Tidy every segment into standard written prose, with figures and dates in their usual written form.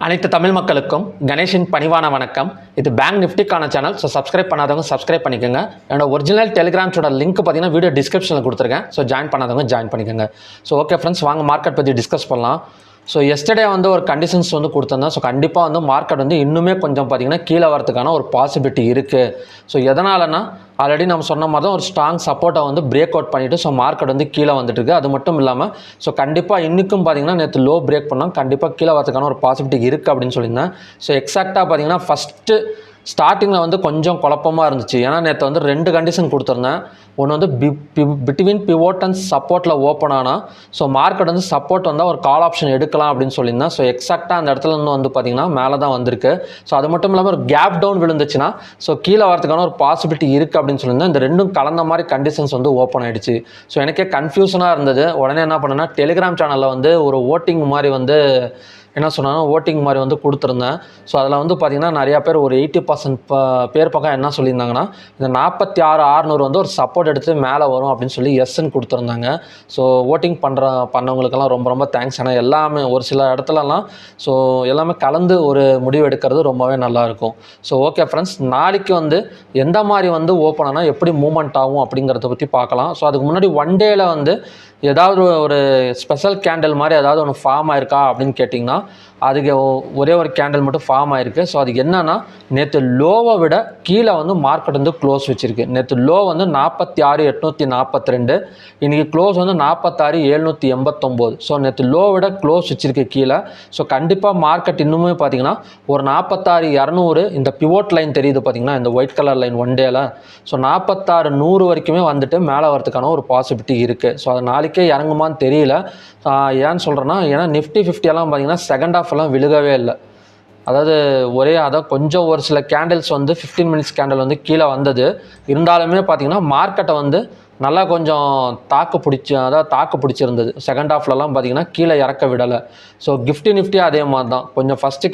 அனைத்து தமிழ் மக்களுக்கும் கணேஷின் பணிவான வணக்கம். இது பேங்க் நிஃப்டிக்கான சேனல். ஸோ சப்ஸ்கிரைப் பண்ணாதவங்க சப்ஸ்கிரைப் பண்ணிக்கோங்க. என்னோட ஒரிஜினல் டெலிகிராம்ஸோட லிங்க் பார்த்தீங்கன்னா வீடியோ டிஸ்கிரிப்ஷனில் கொடுத்துருக்கேன். ஸோ ஜாயின் பண்ணாதவங்க ஜாயின் பண்ணிக்கோங்க. ஸோ ஓகே ஃப்ரெண்ட்ஸ், வாங்க மார்க்கெட் பற்றி டிஸ்கஸ் பண்ணலாம். ஸோ எஸ்டர்டே ஒரு கண்டிஷன்ஸ் கொடுத்துருந்தேன். ஸோ கண்டிப்பாக மார்க்கெட் இன்னுமே கொஞ்சம் பார்த்தீங்கன்னா கீழே வரதுக்கான ஒரு பாசிபிலிட்டி இருக்குது. ஸோ எதனாலனா ஆல்ரெடி நம்ம சொன்ன மாதிரி தான் ஒரு ஸ்ட்ராங் சப்போர்ட்டை பிரேக் அவுட் பண்ணிவிட்டு ஸோ மார்க்கெட் கீழே வந்துட்டு இருக்குது. அது மட்டும் இல்லாமல் ஸோ கண்டிப்பாக இன்றைக்கும் பார்த்தீங்கன்னா நேற்று லோ பிரேக் பண்ணால் கண்டிப்பாக கீழே வரதுக்கான ஒரு பாசிபிலிட்டி இருக்குது அப்படின்னு சொல்லியிருந்தேன். ஸோ எக்ஸாக்டாக பார்த்தீங்கன்னா ஃபஸ்ட்டு ஸ்டார்டிங்கில் கொஞ்சம் குழப்பமாக இருந்துச்சு. ஏன்னா நேற்று 2 கண்டிஷன் கொடுத்துருந்தேன். ஒன்று பிட்வீன் பிவோட் அண்ட் சப்போர்ட்டில் ஓப்பன் ஆனால் ஸோ மார்க்கெட் சப்போர்ட் வந்தால் ஒரு கால் ஆப்ஷன் எடுக்கலாம் அப்படின்னு சொல்லியிருந்தேன். ஸோ எக்ஸாக்டாக அந்த இடத்துல பார்த்தீங்கன்னா மேலே தான் வந்திருக்கு. ஸோ அது மட்டும் இல்லாமல் ஒரு கேப் டவுன் விழுந்துச்சுன்னா ஸோ கீழே வரதுக்கான ஒரு பாசிபிலிட்டி இருக்குது அப்படின்னு சொல்லியிருந்தேன். இந்த ரெண்டும் கலந்த மாதிரி கண்டிஷன்ஸ் ஓப்பன் ஆகிடுச்சு. ஸோ எனக்கே கன்ஃபியூஷனாக இருந்தது. உடனே என்ன பண்ணேன்னா டெலிகிராம் சேனலில் ஒரு ஓட்டிங் மாதிரி என்ன சொன்னாலும் ஓட்டிங் மாதிரி கொடுத்துருந்தேன். ஸோ அதில் பார்த்தீங்கன்னா நிறையா பேர் ஒரு 80% பேர் பக்கம் என்ன சொல்லியிருந்தாங்கன்னா இந்த 46,600 ஒரு சப்போர்ட் எடுத்து மேலே வரும் அப்படின்னு சொல்லி எஸ்ன்னு கொடுத்துருந்தாங்க. ஸோ ஓட்டிங் பண்ணவங்களுக்கெல்லாம் ரொம்ப ரொம்ப தேங்க்ஸ். ஏன்னா எல்லாமே ஒரு சில இடத்துலலாம் ஸோ எல்லாமே கலந்து ஒரு முடிவு எடுக்கிறது ரொம்பவே நல்லாயிருக்கும். ஸோ ஓகே ஃப்ரெண்ட்ஸ், நாளைக்கு எந்த மாதிரி ஓப்பன் ஆனால் எப்படி மூவ்மெண்ட் ஆகும் அப்படிங்கிறத பற்றி பார்க்கலாம். ஸோ அதுக்கு முன்னாடி ஒன் டேயில் ஏதாவது ஒரு ஸ்பெஷல் கேண்டில் மாதிரி ஏதாவது ஒன்று ஃபார்ம் ஆயிருக்கா அப்படின்னு கேட்டிங்கன்னா அதுக்கு ஒரே ஒரு கேண்டில் மட்டும் ஃபார்ம் ஆயிருக்கு. ஸோ அதுக்கு என்னென்னா நேற்று லோவை விட கீழே மார்க்கெட் க்ளோஸ் வச்சுருக்கு. நேற்று லோ 46,842, இன்றைக்கி க்ளோஸ் 46,789. ஸோ நேற்று லோ விட க்ளோஸ் வச்சுருக்கு கீழே. ஸோ கண்டிப்பாக மார்க்கெட் இன்னுமே பார்த்தீங்கன்னா ஒரு 46,200 இந்த பிவோட் லைன் தெரியுது பார்த்தீங்கன்னா இந்த ஒயிட் கலர் லைன் ஒன் டேல. ஸோ 46,100 வரைக்குமே மேலே வரதுக்கான ஒரு பாசிபிலிட்டி இருக்குது. ஸோ அது நாளைக்கே இறங்குமான்னு தெரியல. ஏன்னு சொல்கிறேன்னா ஏன்னா நிஃப்டி 50 எல்லாம் பார்த்தீங்கன்னா செகண்ட் ஹாஃப் எல்லாம் விழுகவே இல்லை. அதாவது கொஞ்சம் ஒரு சில கேண்டில்ஸ் 15 மினிட்ஸ் கேண்டில் கீழே வந்தது. இருந்தாலுமே பார்த்தீங்கன்னா மார்க்கெட்டை நல்லா கொஞ்சம் தாக்கு பிடிச்சிருந்தது. செகண்ட் ஹாஃப்லலாம் பார்த்தீங்கன்னா கீழே இறக்க விடலை. ஸோ நிஃப்டி அதே மாதிரி தான். கொஞ்சம் ஃபஸ்ட்டு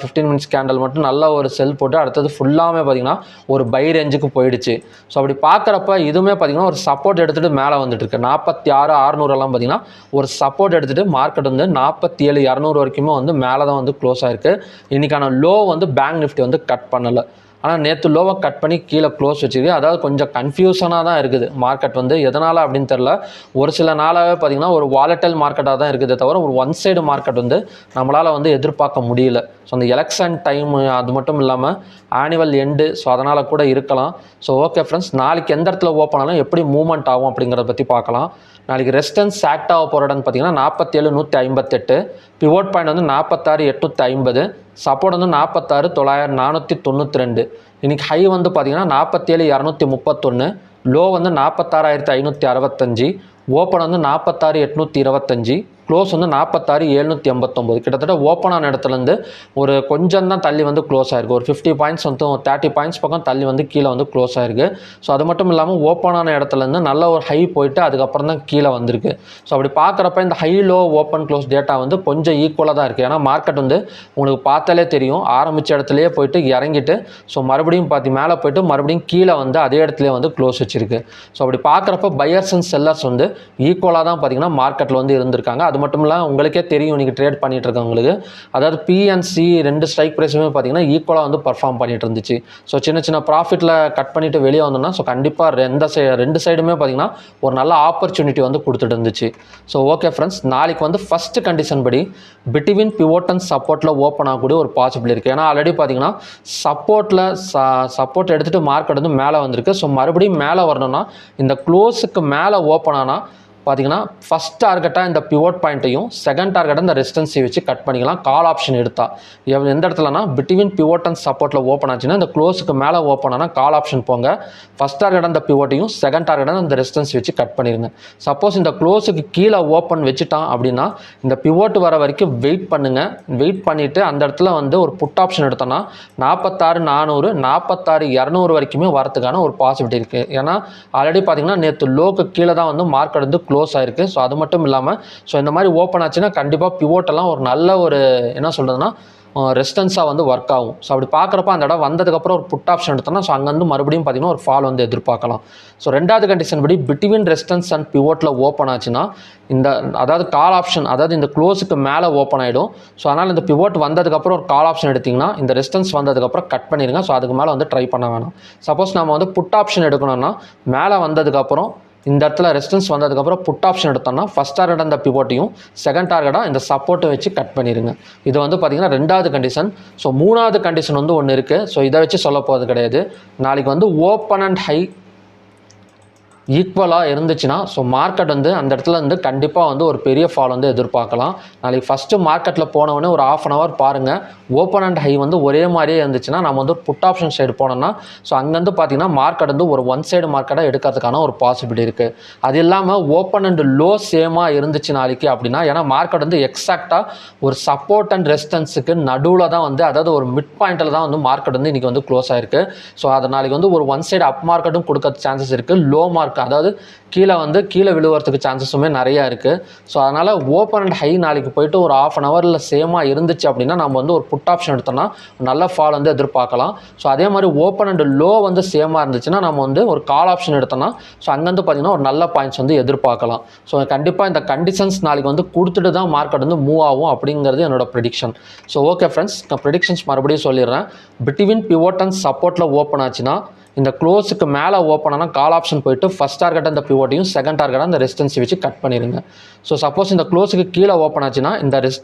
15 மினிட்ஸ் கேண்டில் மட்டும் நல்லா ஒரு செல் போட்டு அடுத்தது ஃபுல்லாமே பார்த்தீங்கன்னா ஒரு பை ரேஞ்சுக்கு போயிடுச்சு. ஸோ அப்படி பார்க்குறப்ப இதுவுமே பார்த்தீங்கன்னா ஒரு சப்போர்ட் எடுத்துகிட்டு மேலே வந்துட்டுருக்கு. 46,600 பார்த்தீங்கன்னா ஒரு சப்போர்ட் எடுத்துகிட்டு மார்க்கெட் 47,200 வரைக்குமே மேலே தான் க்ளோஸ் ஆகிருக்கு. இன்றைக்கான லோ பேங்க் நிஃப்டி கட் பண்ணலை. ஆனால் நேற்று லோவை கட் பண்ணி கீழே க்ளோஸ் வச்சுருக்கு. அதாவது கொஞ்சம் கன்ஃபியூஷனாக தான் இருக்குது மார்க்கெட். எதனால் அப்படின்னு தெரில. ஒரு சில நாளாகவே பார்த்திங்கன்னா ஒரு வாலட்டைல் மார்க்கெட்டாக தான் இருக்குதே தவிர ஒரு ஒன் சைடு மார்க்கெட் நம்மளால் எதிர்பார்க்க முடியல. ஸோ அந்த எலெக்ஷன் டைம் அது மட்டும் இல்லாமல் ஆனுவல் எண்டு, ஸோ அதனால் கூட இருக்கலாம். ஸோ ஓகே ஃப்ரெண்ட்ஸ், நாளைக்கு எந்த இடத்துல ஓப்பன் ஆனாலும் எப்படி மூவ்மெண்ட் ஆகும் அப்படிங்கிறத பற்றி பார்க்கலாம். நாளைக்கு ரெசிஸ்டன்ஸ் ஆக்ட் ஆக போகிற இடம்னு பார்த்தீங்கன்னா 47,158, பிவோட் பாயிண்ட் 46,850, சப்போர்ட் 46,492. இன்றைக்கி ஹை பார்த்தீங்கன்னா 47,231, லோ 46,565, ஓப்பன் 46,825, க்ளோஸ் 46,789. கிட்டத்தட்ட ஓப்பன் ஆன இடத்துலேருந்து ஒரு கொஞ்சம் தான் தள்ளி க்ளோஸ் ஆகிருக்கு. ஒரு 50 பாயிண்ட்ஸ் 30 பாயிண்ட்ஸ் பக்கம் தள்ளி கீழே க்ளோஸ் ஆகிருக்கு. ஸோ அது மட்டும் இல்லாமல் ஓப்பன் ஆன இடத்துலேருந்து நல்ல ஒரு ஹை போயிட்டு அதுக்கப்புறம் தான் கீழே வந்திருக்கு. ஸோ அப்படி பார்க்குறப்ப இந்த high low open close data கொஞ்சம் ஈக்குவலாக தான் இருக்குது. ஏன்னா மார்க்கெட் உங்களுக்கு பார்த்தாலே தெரியும், ஆரம்பித்த இடத்துலையே போயிட்டு இறங்கிட்டு ஸோ மறுபடியும் மேலே போயிட்டு மறுபடியும் கீழே அதே இடத்துலேயே க்ளோஸ் வச்சுருக்கு. ஸோ அப்படி பார்க்குறப்ப பையர்ஸ் அண்ட் செல்லர்ஸ் ஈக்குவலாக தான் பார்த்தீங்கன்னா மார்க்கெட்டில் இருந்திருக்காங்க. அது மட்டும் இல்லாமல் உங்களுக்கே தெரியும் இன்றைக்கி ட்ரேட் பண்ணிகிட்டு இருக்கவங்களுக்கு, அதாவது பிஎன்சி 2 ஸ்ட்ரைக் ப்ரைஸுமே பார்த்தீங்கன்னா ஈக்குவலாக பர்ஃபார்ம் பண்ணிட்டு இருந்துச்சு. ஸோ சின்ன சின்ன ப்ராஃபிட்டில் கட் பண்ணிவிட்டு வெளியே வந்தோம்னா ஸோ கண்டிப்பாக ரெண்டு சைடுமே பார்த்தீங்கன்னா ஒரு நல்ல ஆப்பர்ச்சுனிட்டி கொடுத்துட்டு இருந்துச்சு. ஸோ ஓகே ஃப்ரெண்ட்ஸ், நாளைக்கு ஃபஸ்ட்டு கண்டிஷன் படி பிட்வீன் பிவோட் அண்ட் சப்போர்ட்டில் ஓப்பன் ஆகக்கூடிய ஒரு பாசிபிள் இருக்குது. ஏன்னா ஆல்ரெடி பார்த்தீங்கன்னா சப்போர்ட் எடுத்துகிட்டு மார்க்கெட் மேலே வந்திருக்கு. ஸோ மறுபடியும் மேலே வரணும்னா இந்த க்ளோஸுக்கு மேலே ஓப்பன் ஆனால் பார்த்தீங்கன்னா ஃபஸ்ட் டார்கெட்டாக இந்த பிவோட் பாயிண்ட்டையும் செகண்ட் டார்கெட்டாக இந்த ரெசிஸ்டன்ஸை வச்சு கட் பண்ணிக்கலாம். கால் ஆப்ஷன் எடுத்தால் எந்த இடத்துலனா பிட்வீன் பிவோட் அண்ட் சப்போர்ட்டில் ஓப்பன் ஆச்சுன்னா இந்த க்ளோஸுக்கு மேலே ஓப்பன் ஆனால் கால் ஆப்ஷன் போங்க. ஃபஸ்ட் டார்கெட்டாக இந்த பிவோட்டையும் செகண்ட் டார்கெட்டாக இந்த ரெசிஸ்டன்ஸ் வச்சு கட் பண்ணிடுங்க. சப்போஸ் இந்த க்ளோஸுக்கு கீழே ஓப்பன் வச்சுட்டான் அப்படின்னா இந்த பிவோட் வர வரைக்கும் வெயிட் பண்ணுங்கள். வெயிட் பண்ணிவிட்டு அந்த இடத்துல ஒரு புட் ஆப்ஷன் எடுத்தோன்னா 46,400, 46,200 வரைக்குமே வரதுக்கான ஒரு பாசிபிலிட்டி இருக்குது. ஏன்னா ஆல்ரெடி பார்த்தீங்கன்னா நேற்று லோக்கு கீழே தான் மார்க்கெட் க்ளோஸ் ஆயிருக்கு. ஸோ அது மட்டும் இல்லாமல் ஸோ இந்த மாதிரி ஓப்பன் ஆச்சுன்னா கண்டிப்பாக பிவோட்டெல்லாம் ஒரு நல்ல ஒரு என்ன சொல்கிறதுனா ரெசிஸ்டன்ஸாக வந்து ஒர்க் ஆகும். ஸோ அப்படி பார்க்குறப்ப அந்த இடம் வந்ததுக்கப்புறம் ஒரு புட் ஆப்ஷன் எடுத்தோம்னா ஸோ அங்கேருந்து மறுபடியும் பார்த்திங்கன்னா ஒரு ஃபால் வந்து எதிர்பார்க்கலாம். ஸோ ரெண்டாவது கண்டிஷன் படி பிட்வீன் ரெசிஸ்டன்ஸ் அண்ட் பிவோட்டில் ஓப்பன் ஆச்சுன்னா இந்த அதாவது கால் ஆப்ஷன் அதாவது இந்த க்ளோஸுக்கு மேலே ஓப்பன் ஆகிடும். ஸோ அதனால் இந்த பிவோட் வந்ததுக்கப்புறம் ஒரு கால் ஆப்ஷன் எடுத்திங்கன்னா இந்த ரெசிஸ்டன்ஸ் வந்ததுக்கப்புறம் கட் பண்ணிடுங்க. ஸோ அதுக்கு மேலே வந்து ட்ரை பண்ண வேணாம். சப்போஸ் நம்ம வந்து புட் ஆப்ஷன் எடுக்கணும்னா மேலே வந்ததுக்கப்புறம் இந்த இடத்துல ரெசிஸ்டன்ஸ் வந்ததுக்கப்புறம் புட் ஆப்ஷன் எடுத்தோம்னா ஃபஸ்ட் டார்கெட் அந்த பிவோட்டையும் செகண்ட் டார்கெட்டாக இந்த சப்போர்ட்டை வச்சு கட் பண்ணிடுங்க. இது வந்து பார்த்திங்கன்னா ரெண்டாவது கண்டிஷன். ஸோ மூணாவது கண்டிஷன் வந்து ஒன்று இருக்குது. ஸோ இதை வச்சு சொல்ல போகிறது கிடையாது. நாளைக்கு வந்து ஓப்பன் அண்ட் ஹை ஈக்குவலாக இருந்துச்சுன்னா ஸோ மார்க்கெட் வந்து அந்த இடத்துல வந்து கண்டிப்பாக வந்து ஒரு பெரிய ஃபால் வந்து எதிர்பார்க்கலாம். நாளைக்கு ஃபஸ்ட்டு மார்க்கெட்டில் போனவொடனே ஒரு ½ hour பாருங்கள். ஓப்பன் அண்ட் ஹை வந்து ஒரே மாதிரியே இருந்துச்சுன்னா நம்ம வந்து புட் ஆப்ஷன் சைடு போனோம்னா ஸோ அங்கேருந்து பார்த்திங்கன்னா மார்க்கெட் வந்து ஒரு ஒன் சைடு மார்க்கெட்டாக எடுக்கிறதுக்கான ஒரு பாசிபிலிட்டி இருக்குது. அது இல்லாமல் ஓப்பன் அண்ட் லோ சேமாக இருந்துச்சு நாளைக்கு அப்படின்னா ஏன்னா மார்க்கெட் வந்து எக்ஸாக்டாக ஒரு சப்போர்ட் அண்ட் ரெசிஸ்டன்ஸுக்கு நடுவில் தான் வந்து அதாவது ஒரு மிட் பாயிண்டில் தான் வந்து மார்க்கெட் வந்து இன்றைக்கி வந்து க்ளோஸ் ஆகிருக்கு. ஸோ அது நாளைக்கு வந்து ஒரு ஒன் சைடு அப் மார்க்கெட்டும் கொடுக்க சான்சஸ் இருக்குது. லோ மார்க்கெட் அதாவது கீழே விழுவறதுக்கு சான்சஸுமே நிறையா இருக்குது. ஸோ அதனால் ஓப்பன் அண்ட் ஹை நாளைக்கு போயிட்டு ஒரு ½ hourல சேமாக இருந்துச்சு அப்படின்னா நம்ம வந்து ஒரு புட் ஆப்ஷன் எடுத்தோம்னா நல்ல ஃபால் வந்து எதிர்பார்க்கலாம். ஸோ அதே மாதிரி ஓப்பன் அண்ட் லோ வந்து சேமாக இருந்துச்சுன்னா நம்ம வந்து ஒரு கால் ஆப்ஷன் எடுத்தோம்னா ஸோ அங்கேருந்து பார்த்திங்கன்னா ஒரு நல்ல பாயிண்ட்ஸ் வந்து எதிர்பார்க்கலாம். ஸோ கண்டிப்பாக இந்த கண்டிஷன்ஸ் நாளைக்கு வந்து கொடுத்துட்டு தான் மார்க்கெட் வந்து மூவ் ஆகும் அப்படிங்கிறது என்னோட ப்ரெடிக்ஷன். ஸோ ஓகே ஃப்ரெண்ட்ஸ், நான் ப்ரெடிக்ஷன்ஸ் மறுபடியும் சொல்லிடுறேன். பிட்வீன் பிவோட் அண்ட் சப்போர்ட்டில் ஓப்பன் ஆச்சுன்னா இந்த க்ளோஸுக்கு மேலே ஓப்பன் ஆனால் கால் ஆப்ஷன் போயிட்டு ஃபஸ்ட் டார்கெட் அந்த பிவோட்டையும் செகண்ட் டார்கெட்டாக அந்த ரெசிஸ்டன்ஸை வச்சு கட் பண்ணிடுங்க. ஸோ சப்போஸ் இந்த க்ளோஸுக்கு கீழே ஓப்பன் ஆச்சுன்னா இந்த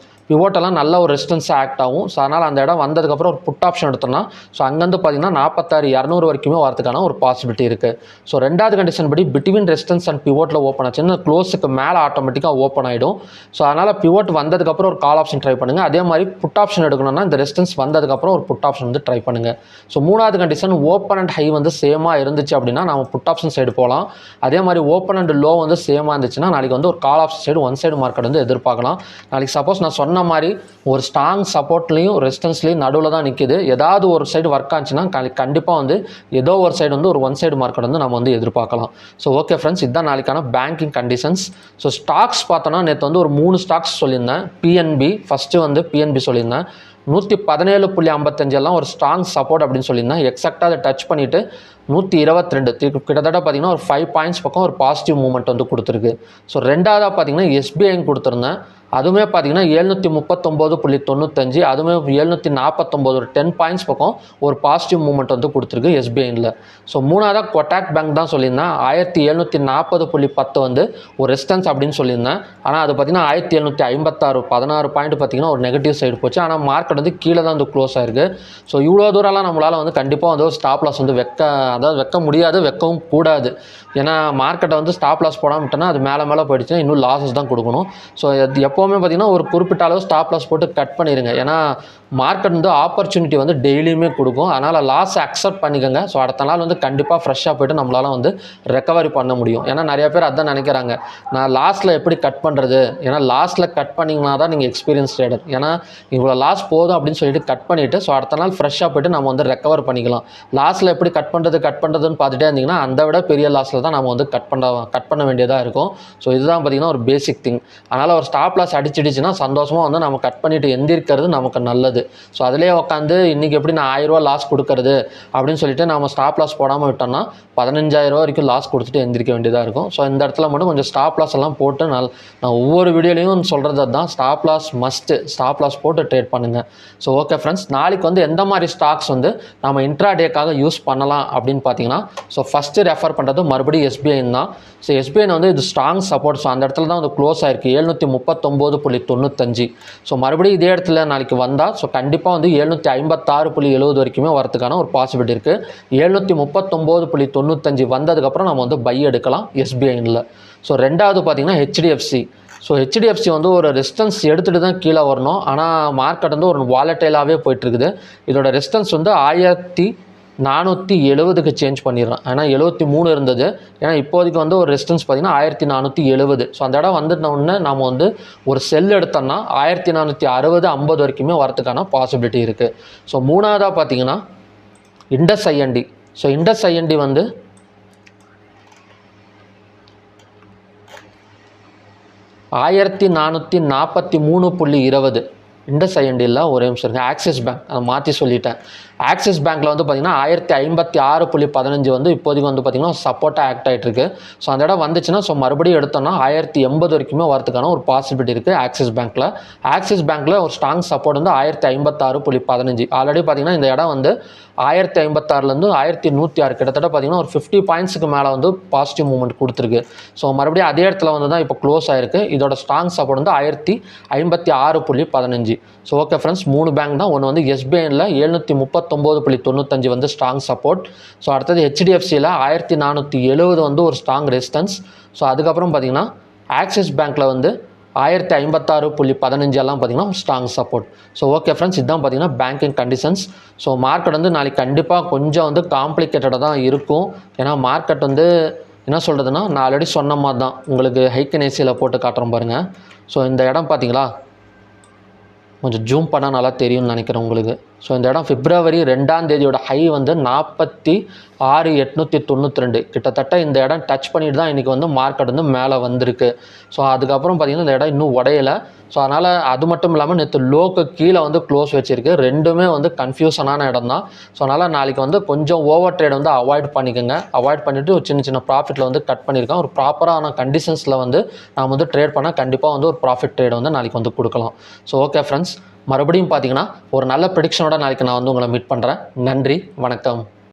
பிவோட்டெல்லாம் நல்ல ஒரு ரெசிஸ்டன்ஸாக ஆக்ட் ஆகும். ஸோ அதனால் அந்த இடம் வந்ததுக்கப்புறம் ஒரு புட் ஆப்ஷன் எடுத்தோம்னா ஸோ அங்கேருந்து பார்த்திங்கன்னா 46,200 வரைக்குமே வரதுக்கான ஒரு பாசிபிலிட்டி இருக்குது. ஸோ ரெண்டாவது கண்டிஷன் படி பிட்வீன் ரெசிஸ்டன்ஸ் அண்ட் பிவோட்டில் ஓப்பன் ஆச்சுன்னா க்ளோஸுக்கு மேலே ஆட்டோமேட்டிக்காக ஓப்பன் ஆகிடும். ஸோ அதனால் பிவோட் வந்ததுக்கப்புறம் ஒரு கால் ஆப்ஷன் ட்ரை பண்ணுங்கள். அதே மாதிரி புட் ஆப்ஷன் எடுக்கணும்னா இந்த ரெசிஸ்டன்ஸ் வந்ததுக்கப்புறம் ஒரு புட் ஆப்ஷன் வந்து ட்ரை பண்ணுங்கள். ஸோ மூணாவது கண்டிஷன் ஓப்பன் அண்ட் ஹை வந்து சேமாக இருந்துச்சு அப்படின்னா நம்ம புட் ஆப்ஷன் சைடு போகலாம். அதே மாதிரி ஓப்பன் அண்ட் லோ வந்து சேமாக இருந்துச்சுன்னா நாளைக்கு வந்து ஒரு call option side one side market வந்து எதிர்பார்க்கலாம். நாளைக்கு சப்போஸ் நான் சொன்ன மாதிரி ஒரு ஸ்ட்ராங் சப்போர்ட்லையும் ரெசிஸ்டன்ஸ்லையும் நடுவில் தான் நிற்கிது. ஏதாவது ஒரு சைடு ஒர்க் ஆச்சுன்னா கண்டிப்பாக வந்து ஏதோ ஒரு சைடு வந்து ஒரு ஒன் சைடு மார்க்கெட் வந்து நம்ம வந்து எதிர்பார்க்கலாம். ஸோ ஓகே ஃப்ரெண்ட்ஸ், இதுதான் நாளைக்கான பேங்கிங் கண்டிஷன்ஸ். ஸோ ஸ்டாக்ஸ் பார்த்தோன்னா நேற்று வந்து ஒரு 3 ஸ்டாக்ஸ் சொல்லியிருந்தேன். பிஎன்பி ஃபஸ்ட்டு வந்து பிஎன்பி சொல்லியிருந்தேன். 117.55 எல்லாம் ஒரு ஸ்ட்ராங் சப்போர்ட் அப்படின்னு சொல்லியிருந்தேன். எக்ஸாக்டாக அதை டச் பண்ணிவிட்டு 122 கிட்டத்தட்ட பார்த்திங்கன்னா ஒரு 5 பாயிண்ட்ஸ் பக்கம் ஒரு பாசிட்டிவ் மூவ்மெண்ட் வந்து கொடுத்துருக்கு. ஸோ ரெண்டாவதாக பார்த்திங்கன்னா எஸ்பிஐன்னு கொடுத்துருந்தேன். அதுவுமே பார்த்திங்கன்னா 739.95 அதுவுமே 749 ஒரு 10 பாயிண்ட்ஸ் பக்கம் ஒரு பாசிட்டிவ் மூவ்மெண்ட் வந்து கொடுத்துருக்கு எஸ்பிஐனில். ஸோ மூணாவதாக கொட்டாக் பேங்க் தான் சொல்லியிருந்தேன். 1740.10 வந்து ஒரு ரெசிஸ்டன்ஸ் அப்படின்னு சொல்லியிருந்தேன். ஆனால் அது பார்த்திங்கன்னா 1756 16 பாயிண்ட் பார்த்திங்கன்னா ஒரு நெகட்டிவ் சைடு போச்சு. ஆனால் மார்க்கெட் வந்து கீழே தான் வந்து க்ளோஸ் ஆயிருக்கு. ஸோ இவ்வளோ தூரம்லாம் நம்மளால் வந்து கண்டிப்பாக வந்து ஒரு ஸ்டாப் லாஸ் வந்து வைக்க முடியாது, வைக்கவும் கூடாது. ஏன்னா மார்க்கெட்டை வந்து ஸ்டாப் லாஸ் போடாமல் விட்டோன்னா அது மேலே போயிடுச்சுன்னா இன்னும் லாஸஸ் தான் கொடுக்கணும். ஸோ எப்போவுமே பார்த்திங்கன்னா ஒரு குறிப்பிட்ட அளவு ஸ்டாப் லாஸ் போட்டு கட் பண்ணிடுங்க. ஏன்னா மார்க்கெட் வந்து ஆப்பர்ச்சுனிட்டி வந்து டெய்லியுமே கொடுக்கும். அதனால் லாஸை அக்செப்ட் பண்ணிக்கோங்க. ஸோ அடுத்த நாள் வந்து கண்டிப்பாக ஃப்ரெஷ்ஷாக போய்ட்டு நம்மளால் வந்து ரெக்கவரி பண்ண முடியும். ஏன்னா நிறைய பேர் அதான் நினைக்கிறாங்க, நான் லாஸ்ட்டில் எப்படி கட் பண்ணுறது, ஏன்னா லாஸ்ட்டில் கட் பண்ணிங்கன்னா தான் நீங்கள் எக்ஸ்பீரியன்ஸ் ட்ரேடர். ஏன்னா இவ்வளோ லாஸ் போதும் அப்படின்னு சொல்லிட்டு கட் பண்ணிவிட்டு ஸோ அடுத்த நாள் ஃப்ரெஷ்ஷாக போய்ட்டு நம்ம வந்து ரெக்கவர் பண்ணிக்கலாம். லாஸ்ட்டில் எப்படி கட் பண்ணுறதுன்னு பார்த்துட்டே இருந்தீங்கன்னா அந்த விட பெரிய லாஸில் தான் நம்ம வந்து கட் பண்ண வேண்டியதாக இருக்கும். ஸோ இதுதான் பார்த்திங்கன்னா ஒரு பேசிக் திங். அதனால் ஒரு ஸ்டாப் லாஸ் அடிச்சிடுச்சுன்னா சந்தோஷமாக வந்து நம்ம கட் பண்ணிவிட்டு எந்திரிக்கிறது நமக்கு நல்லது. ஸோ அதிலே உட்காந்து இன்றைக்கி எப்படி நான் 1000 ரூபா லாஸ் கொடுக்கறது அப்படின்னு சொல்லிட்டு நம்ம ஸ்டாப் லாஸ் போடாமல் விட்டோம்னா 15,000 ரூபா வரைக்கும் லாஸ் கொடுத்துட்டு எந்திரிக்க வேண்டியதாக இருக்கும். ஸோ இந்த இடத்துல மட்டும் கொஞ்சம் ஸ்டாப் லாஸ் எல்லாம் போட்டு நான் ஒவ்வொரு வீடியோலையும் சொல்கிறது தான், stop loss must, stop loss போட்டு ட்ரேட் பண்ணுங்கள். ஸோ ஓகே ஃப்ரெண்ட்ஸ், நாளைக்கு வந்து எந்த மாதிரி ஸ்டாக்ஸ் வந்து நம்ம இன்ட்ராடேக்காக யூஸ் பண்ணலாம் அப்படின்னு பார்த்தீங்கன்னா ஸோ ஃபஸ்ட்டு ரெஃபர் பண்ணுறது மறுபடியும் எஸ்பிஐன் தான். ஸோ எஸ்பிஐன் வந்து இது ஸ்ட்ராங் சப்போர்ட். ஸோ அந்த இடத்துல தான் வந்து க்ளோஸ் ஆயிருக்கு 739.95. ஸோ மறுபடியும் இதே இடத்துல நாளைக்கு வந்தால் ஸோ கண்டிப்பாக வந்து 756.70 வரைக்குமே வரதுக்கான ஒரு பாசிபிலிட்டி இருக்குது. 739.95 வந்ததுக்கப்புறம் நம்ம வந்து பை எடுக்கலாம் எஸ்பிஐனில். ஸோ ரெண்டாவது பார்த்திங்கன்னா ஹெச்டிஎஃப்சி. ஸோ ஹெச்டிஎஃப்சி வந்து ஒரு ரெசிஸ்டன்ஸ் எடுத்துகிட்டு தான் கீழே வரணும். ஆனால் மார்க்கெட் வந்து ஒரு வாலட்டைலாகவே போயிட்டுருக்குது. இதோட ரெசிஸ்டன்ஸ் வந்து 1470க்கு சேஞ்ச் பண்ணிடுறேன். ஏன்னா 73 இருந்தது. ஏன்னா இப்போதைக்கு வந்து ஒரு ரெசிஸ்டன்ஸ் பார்த்திங்கன்னா 1470. ஸோ அந்த இடம் வந்துட்டோன்னே நம்ம வந்து ஒரு செல் எடுத்தோம்னா 1460 50 வரைக்குமே வரதுக்கான பாசிபிலிட்டி இருக்குது. ஸோ மூணாவதாக பார்த்திங்கன்னா Indus INT. So Indus INT வந்து 1443.20. இண்டஸ் ஐஎன்டியில் ஒரே நிமிஷம் இருக்குது. ஆக்சிஸ் பேங்க் அதை மாற்றி சொல்லிட்டேன். ஆக்சிஸ் பேங்க்கில் வந்து பார்த்திங்கன்னா 1056.15 வந்து இப்போதைக்கு வந்து பார்த்திங்கன்னா சப்போர்ட்டாக ஆக்ட் ஆகிட்டு இருக்கு. ஸோ அந்த இடம் வந்துச்சுன்னா ஸோ மறுபடியும் எடுத்தோம்னா 1080 வரைக்குமே வரதுக்கான ஒரு பாசிபிலிட்டி இருக்குது ஆக்சிஸ் பேங்க்கில். ஆக்சிஸ் பேங்க்கில் ஒரு ஸ்ட்ராங் சப்போர்ட் வந்து 1056.15. ஆல்ரெடி பார்த்திங்கன்னா இந்த இடம் வந்து 1056லேருந்து 1106 கிட்டத்தட்ட பார்த்திங்கன்னா ஒரு 50 பாயிண்ட்ஸுக்கு மேலே வந்து பாசிட்டிவ் மூவ்மெண்ட் கொடுத்துருக்கு. ஸோ மறுபடியும் அதே இடத்துல வந்து தான் இப்போ க்ளோஸ் ஆகிருக்கு. இதோட ஸ்ட்ராங் சப்போர்ட் வந்து 1056.15. ஸோ ஓகே ஃப்ரெண்ட்ஸ், 3 பேங்க் தான். ஒன்று வந்து எஸ்பிஐயில் 739.95 வந்து ஸ்ட்ராங் சப்போர்ட். ஸோ அடுத்தது ஹெச்டிஎஃப்சியில் 1470 வந்து ஒரு ஸ்ட்ராங் ரெசிஸ்டன்ஸ். ஸோ அதுக்கப்புறம் பார்த்திங்கன்னா ஆக்சிஸ் பேங்க்கில் வந்து 1056.15 எல்லாம் பார்த்திங்கன்னா strong support. So okay friends, இதுதான் பார்த்திங்கன்னா பேங்கிங் கண்டிஷன்ஸ். ஸோ மார்க்கெட் வந்து நாளைக்கு கண்டிப்பாக கொஞ்சம் வந்து காம்ப்ளிகேட்டடாக தான் இருக்கும். ஏன்னா மார்க்கெட் வந்து என்ன சொல்கிறதுனா, நான் ஆல்ரெடி சொன்ன மாதிரி தான் உங்களுக்கு ஹைக்கனேசியில் போட்டு காட்டுறேன் பாருங்கள். ஸோ இந்த இடம் பார்த்திங்களா, கொஞ்சம் ஜூம் பண்ணால் நல்லா தெரியும்னு நினைக்கிறேன் உங்களுக்கு. ஸோ இந்த இடம் பிப்ரவரி 2ஆம் தேதியோட ஹை வந்து 46,892. கிட்டத்தட்ட இந்த இடம் டச் பண்ணிட்டு தான் இன்றைக்கி வந்து மார்க்கெட் வந்து மேலே வந்திருக்கு. ஸோ அதுக்கப்புறம் பார்த்திங்கன்னா இந்த இடம் இன்னும் உடையலை. ஸோ அதனால் அது மட்டும் இல்லாமல் நேற்று லோக்கு கீழே வந்து க்ளோஸ் வச்சுருக்கு. ரெண்டுமே வந்து கன்ஃபியூஷனான இடம் தான். ஸோ அதனால் நாளைக்கு வந்து கொஞ்சம் ஓவர் ட்ரேட் வந்து அவாய்ட் பண்ணிக்கோங்க. அவாய்ட் பண்ணிவிட்டு ஒரு சின்ன சின்ன ப்ராஃபிட்டில் வந்து கட் பண்ணியிருக்கேன். ஒரு ப்ராப்பரான கண்டிஷன்ஸில் வந்து நாம் வந்து ட்ரேட் பண்ணால் கண்டிப்பாக வந்து ஒரு ப்ராஃபிட் ட்ரேட் வந்து நாளைக்கு வந்து கொடுக்கலாம். ஸோ ஓகே ஃப்ரெண்ட்ஸ், மறுபடியும் பார்த்தீங்கன்னா ஒரு நல்ல ப்ரெடிக்ஷனோட நாளைக்கு நான் வந்து உங்களை மீட் பண்ணுறேன். நன்றி, வணக்கம்.